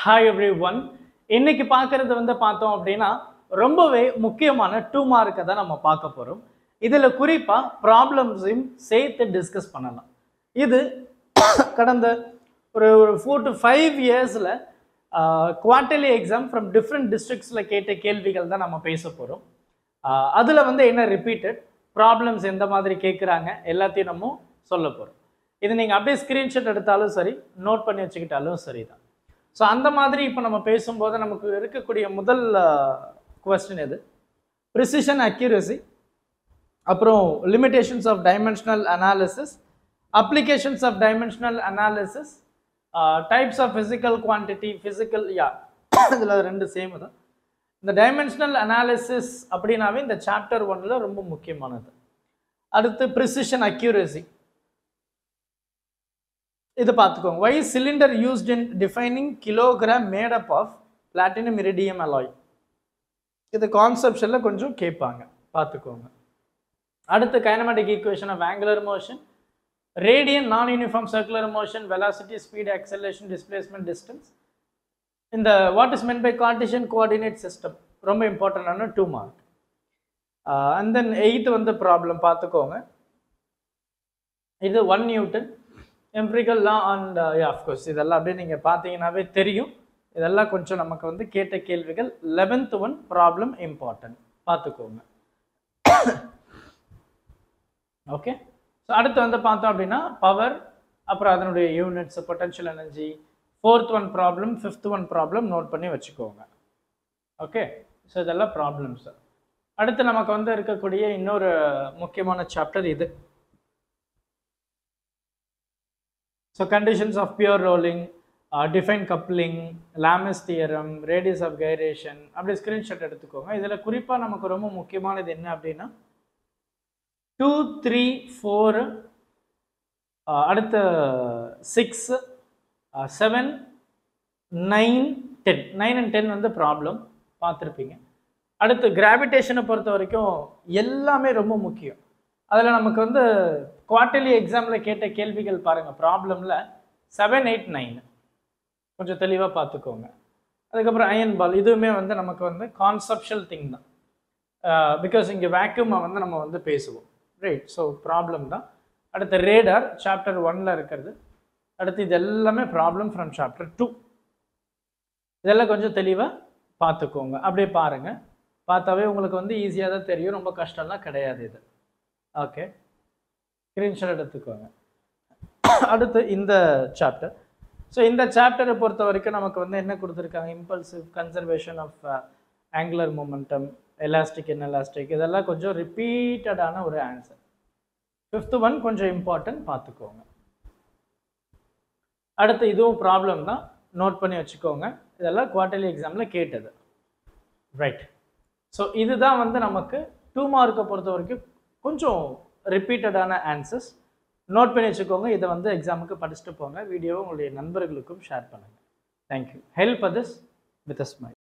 Hi every one. இன்னைக்கு பார்க்கறது பார்த்தோம் அப்படின்னா ரொம்பவே முக்கியமான 2 மார்க்கை தான் நம்ம பார்க்க போகிறோம். இதில் குறிப்பாக ப்ராப்ளம்ஸையும் சேர்த்து டிஸ்கஸ் பண்ணலாம். இது கடந்த ஒரு 4 to 5 இயர்ஸில் குவார்டர்லி எக்ஸாம் ஃப்ரம் டிஃப்ரெண்ட் டிஸ்ட்ரிக்ஸில் கேட்ட கேள்விகள் தான் நம்ம பேச போகிறோம். அதில் என்ன ரிப்பீட்டட் ப்ராப்ளம்ஸ் எந்த மாதிரி கேட்குறாங்க எல்லாத்தையும் நம்ம சொல்ல போகிறோம். இது நீங்கள் அப்படியே ஸ்க்ரீன்ஷாட் எடுத்தாலும் சரி, நோட் பண்ணி வச்சுக்கிட்டாலும் சரி தான். ஸோ அந்த மாதிரி இப்போ நம்ம பேசும்போது நமக்கு இருக்கக்கூடிய முதல் கொஸ்டின் எது? ப்ரிசிஷன் அக்யூரசி, அப்புறம் limitations of dimensional analysis, applications of dimensional analysis, types of physical quantity, physical இதில் ரெண்டு சேம் தான். இந்த டைமென்ஷனல் அனாலிசிஸ் அப்படின்னாவே இந்த சாப்டர் 1ல் ரொம்ப முக்கியமானது. அடுத்து ப்ரிசிஷன் அக்யூரசி, இது பார்த்துக்கோங்க. Why cylinder used in defining kilogram made up of platinum iridium alloy, இது கான்செப்ஷனில் கொஞ்சம் கேட்பாங்க, பார்த்துக்கோங்க. அடுத்து kinematic equation of angular motion, radian non uniform circular motion, velocity, speed, acceleration, displacement, distance. இந்த what is meant by Cartesian coordinate system, ரொம்ப இம்பார்ட்டண்டான 2 mark. And then 8 problem பார்த்துக்கோங்க. இது 1 Newton empirical law and of course இதெல்லாம் அப்படியே நீங்கள் பார்த்தீங்கன்னாவே தெரியும். இதெல்லாம் கொஞ்சம் நமக்கு கேட்ட கேள்விகள். 11th ஒன் ப்ராப்ளம் இம்பார்ட்டன்ட், பார்த்துக்கோங்க. ஓகே, ஸோ அடுத்து பார்த்தோம் அப்படின்னா பவர், அப்புறம் அதனுடைய units, potential energy. 4th one problem, 5th one problem note பண்ணி வச்சுக்கோங்க. ஓகே, ஸோ இதெல்லாம் ப்ராப்ளம்ஸ். அடுத்து நமக்கு இருக்கக்கூடிய இன்னொரு முக்கியமான சாப்டர் இது. So conditions of pure rolling, define coupling, Lam's theorem, radius of gyration, அப்படி ஸ்க்ரீன்ஷாட் எடுத்துக்கோங்க. இதில் குறிப்பாக நமக்கு ரொம்ப முக்கியமானது என்ன அப்படின்னா 2, 3, 4, அடுத்த 6, 7, 9, 10. 9 and 10 ப்ராப்ளம் பார்த்துருப்பீங்க. அடுத்து கிராவிடேஷனை பொறுத்த வரைக்கும் எல்லாமே ரொம்ப முக்கியம். அதில் நமக்கு குவார்டர்லி எக்ஸாமில் கேட்ட கேள்விகள் பாருங்கள். ப்ராப்ளமில் 7, 8, 9 கொஞ்சம் தெளிவாக பார்த்துக்கோங்க. அதுக்கப்புறம் அயன் பால், இதுவுமே நமக்கு கான்செப்ஷுவல் திங் தான். பிகாஸ் இங்கே வேக்யூமை நம்ம பேசுவோம், ரைட்? ஸோ ப்ராப்ளம் தான். அடுத்து ரேடார் சாப்டர் 1ல் இருக்கிறது. அடுத்து இது எல்லாமே ப்ராப்ளம் ஃப்ரம் சாப்டர் 2. இதெல்லாம் கொஞ்சம் தெளிவாக பார்த்துக்கோங்க. அப்படியே பாருங்கள், பார்த்தாவே உங்களுக்கு ஈஸியாக தான் தெரியும், ரொம்ப கஷ்டம்லாம் கிடையாது இது. ஓகே, ஸ்க்ரீன்ஷாட் எடுத்துக்கோங்க. அடுத்து இந்த சாப்டர். ஸோ இந்த சாப்டரை பொறுத்த வரைக்கும் நமக்கு என்ன கொடுத்துருக்காங்க? Impulsive, conservation of angular momentum, elastic, inelastic, இதெல்லாம் கொஞ்சம் ரிப்பீட்டடான ஒரு ஆன்சர். 5th ஒன் கொஞ்சம் இம்பார்ட்டன்ட், பார்த்துக்கோங்க. அடுத்து இதுவும் ப்ராப்ளம் தான், நோட் பண்ணி வச்சுக்கோங்க. இதெல்லாம் குவார்டர்லி எக்ஸாமில் கேட்டது, ரைட்? ஸோ இதுதான் நமக்கு 2 மார்க்கை பொறுத்த வரைக்கும் கொஞ்சம் ரிப்பீட்டடான ஆன்சர்ஸ். நோட் பண்ணி வச்சுக்கோங்க. இதை எக்ஸாமுக்கு படிச்சுட்டு போங்க. வீடியோவை உங்களுடைய நண்பர்களுக்கும் ஷேர் பண்ணுங்கள். Thank you. Help others with a smile.